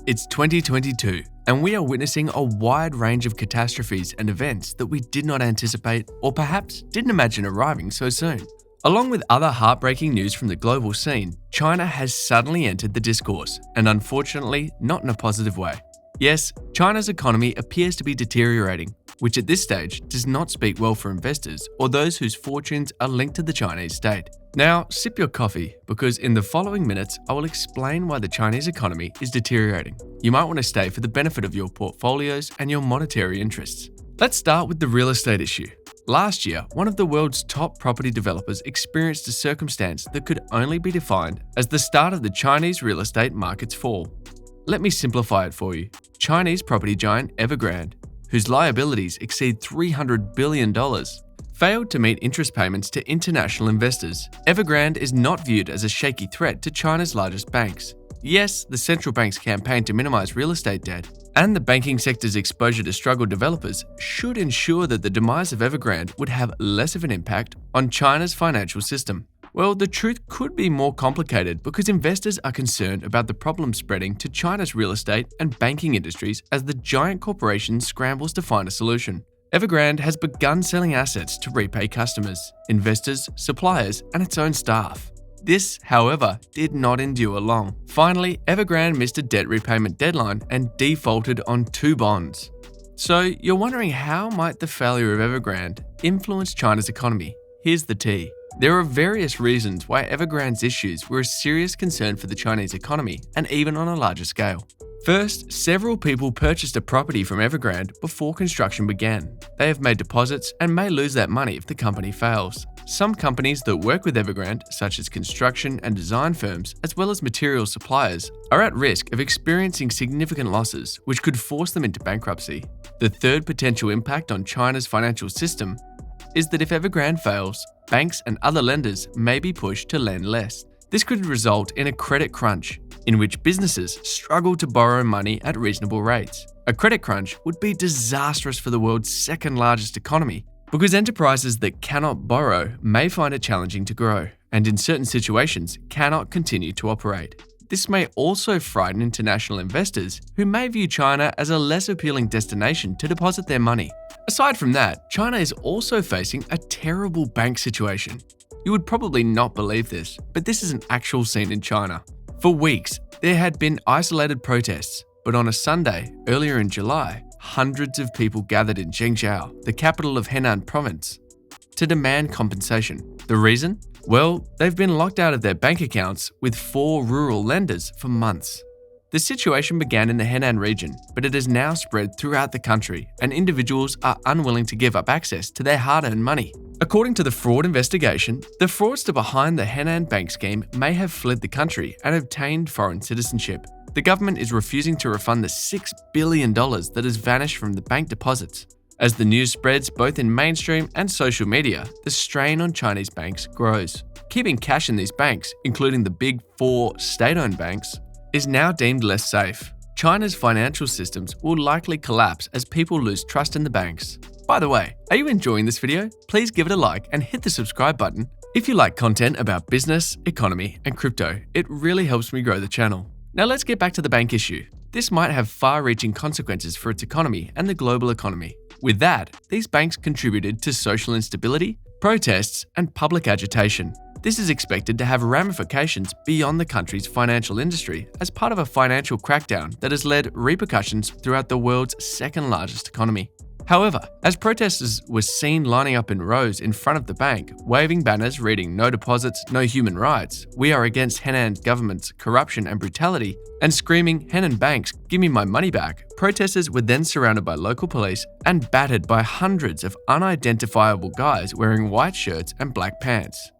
It's 2022, and we are witnessing a wide range of catastrophes and events that we did not anticipate or perhaps didn't imagine arriving so soon. Along with other heartbreaking news from the global scene, China has suddenly entered the discourse, and unfortunately, not in a positive way. Yes, China's economy appears to be deteriorating, which at this stage does not speak well for investors or those whose fortunes are linked to the Chinese state. Now, sip your coffee, because in the following minutes, I will explain why the Chinese economy is deteriorating. You might want to stay for the benefit of your portfolios and your monetary interests. Let's start with the real estate issue. Last year, one of the world's top property developers experienced a circumstance that could only be defined as the start of the Chinese real estate market's fall. Let me simplify it for you. Chinese property giant Evergrande, whose liabilities exceed $300 billion, failed to meet interest payments to international investors. Evergrande is not viewed as a shaky threat to China's largest banks. Yes, the central bank's campaign to minimize real estate debt and the banking sector's exposure to struggled developers should ensure that the demise of Evergrande would have less of an impact on China's financial system. Well, the truth could be more complicated because investors are concerned about the problem spreading to China's real estate and banking industries as the giant corporation scrambles to find a solution. Evergrande has begun selling assets to repay customers, investors, suppliers, and its own staff. This, however, did not endure long. Finally, Evergrande missed a debt repayment deadline and defaulted on 2 bonds. So, you're wondering, how might the failure of Evergrande influence China's economy? Here's the tea. There are various reasons why Evergrande's issues were a serious concern for the Chinese economy, and even on a larger scale. First, several people purchased a property from Evergrande before construction began. They have made deposits and may lose that money if the company fails. Some companies that work with Evergrande, such as construction and design firms, as well as material suppliers, are at risk of experiencing significant losses, which could force them into bankruptcy. The third potential impact on China's financial system is that if Evergrande fails, banks and other lenders may be pushed to lend less. This could result in a credit crunch, in which businesses struggle to borrow money at reasonable rates. A credit crunch would be disastrous for the world's second largest economy, because enterprises that cannot borrow may find it challenging to grow, and in certain situations cannot continue to operate. This may also frighten international investors who may view China as a less appealing destination to deposit their money. Aside from that, China is also facing a terrible bank situation. You would probably not believe this, but this is an actual scene in China. For weeks, there had been isolated protests, but on a Sunday, earlier in July, hundreds of people gathered in Zhengzhou, the capital of Henan province, to demand compensation. The reason? Well, they've been locked out of their bank accounts with 4 rural lenders for months. The situation began in the Henan region, but it has now spread throughout the country, and individuals are unwilling to give up access to their hard-earned money. According to the fraud investigation, the fraudster behind the Henan bank scheme may have fled the country and obtained foreign citizenship. The government is refusing to refund the $6 billion that has vanished from the bank deposits. As the news spreads both in mainstream and social media, the strain on Chinese banks grows. Keeping cash in these banks, including the big 4 state-owned banks, is now deemed less safe. China's financial systems will likely collapse as people lose trust in the banks. By the way, are you enjoying this video? Please give it a like and hit the subscribe button. If you like content about business, economy, and crypto, it really helps me grow the channel. Now let's get back to the bank issue. This might have far-reaching consequences for its economy and the global economy. With that, these banks contributed to social instability, protests, and public agitation. This is expected to have ramifications beyond the country's financial industry as part of a financial crackdown that has led repercussions throughout the world's second largest economy. However, as protesters were seen lining up in rows in front of the bank, waving banners reading "No deposits, no human rights," "We are against Henan government's corruption and brutality," and screaming "Henan banks, give me my money back," protesters were then surrounded by local police and battered by hundreds of unidentifiable guys wearing white shirts and black pants,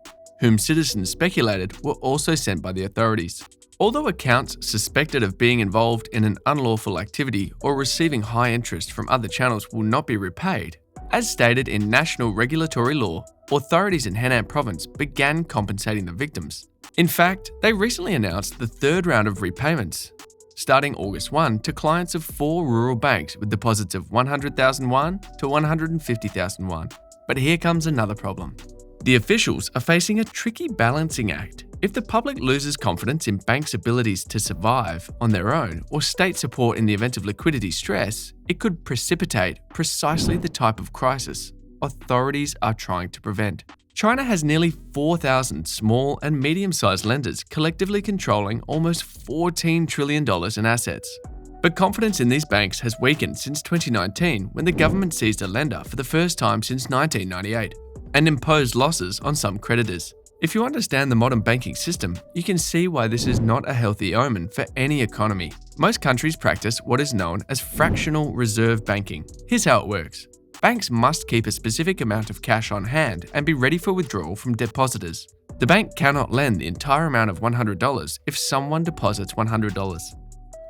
whom citizens speculated were also sent by the authorities. Although accounts suspected of being involved in an unlawful activity or receiving high interest from other channels will not be repaid, as stated in national regulatory law, authorities in Henan province began compensating the victims. In fact, they recently announced the 3rd round of repayments, starting August 1 to clients of 4 rural banks with deposits of 100,000 won to 150,000 won. But here comes another problem. The officials are facing a tricky balancing act. If the public loses confidence in banks' abilities to survive on their own or state support in the event of liquidity stress, it could precipitate precisely the type of crisis authorities are trying to prevent. China has nearly 4,000 small and medium-sized lenders collectively controlling almost $14 trillion in assets. But confidence in these banks has weakened since 2019 when the government seized a lender for the first time since 1998 and imposed losses on some creditors. If you understand the modern banking system, you can see why this is not a healthy omen for any economy. Most countries practice what is known as fractional reserve banking. Here's how it works. Banks must keep a specific amount of cash on hand and be ready for withdrawal from depositors. The bank cannot lend the entire amount of $100 if someone deposits $100.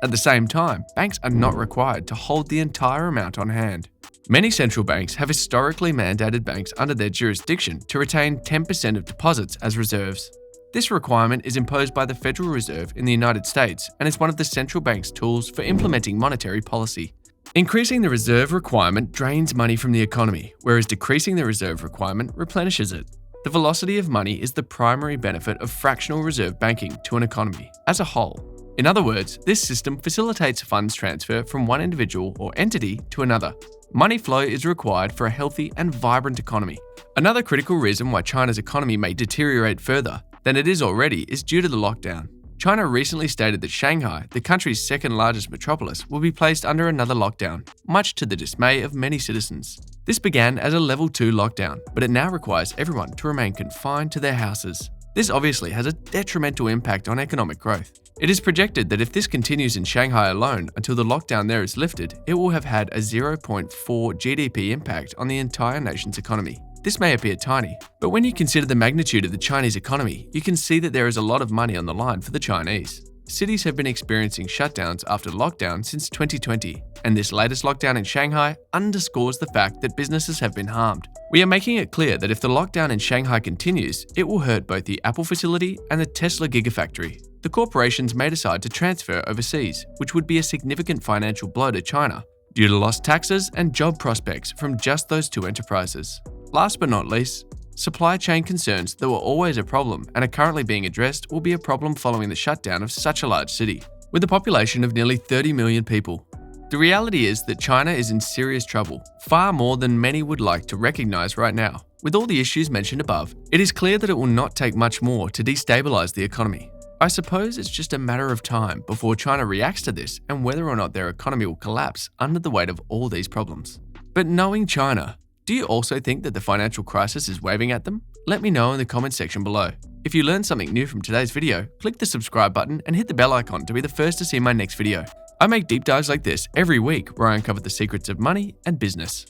At the same time, banks are not required to hold the entire amount on hand. Many central banks have historically mandated banks under their jurisdiction to retain 10% of deposits as reserves. This requirement is imposed by the Federal Reserve in the United States and is one of the central bank's tools for implementing monetary policy. Increasing the reserve requirement drains money from the economy, whereas decreasing the reserve requirement replenishes it. The velocity of money is the primary benefit of fractional reserve banking to an economy as a whole. In other words, this system facilitates funds transfer from one individual or entity to another. Money flow is required for a healthy and vibrant economy. Another critical reason why China's economy may deteriorate further than it is already is due to the lockdown. China recently stated that Shanghai, the country's second largest metropolis, will be placed under another lockdown, much to the dismay of many citizens. This began as a level 2 lockdown, but it now requires everyone to remain confined to their houses. This obviously has a detrimental impact on economic growth. It is projected that if this continues in Shanghai alone until the lockdown there is lifted, it will have had a 0.4 GDP impact on the entire nation's economy. This may appear tiny, but when you consider the magnitude of the Chinese economy, you can see that there is a lot of money on the line for the Chinese. Cities have been experiencing shutdowns after lockdown since 2020, and this latest lockdown in Shanghai underscores the fact that businesses have been harmed. We are making it clear that if the lockdown in Shanghai continues, it will hurt both the Apple facility and the Tesla Gigafactory. The corporations may decide to transfer overseas, which would be a significant financial blow to China, due to lost taxes and job prospects from just those two enterprises. Last but not least, supply chain concerns that were always a problem and are currently being addressed will be a problem following the shutdown of such a large city. With a population of nearly 30 million people, the reality is that China is in serious trouble, far more than many would like to recognize right now. With all the issues mentioned above, it is clear that it will not take much more to destabilize the economy. I suppose it's just a matter of time before China reacts to this and whether or not their economy will collapse under the weight of all these problems. But knowing China, do you also think that the financial crisis is waving at them? Let me know in the comment section below. If you learned something new from today's video, click the subscribe button and hit the bell icon to be the first to see my next video. I make deep dives like this every week where I uncover the secrets of money and business.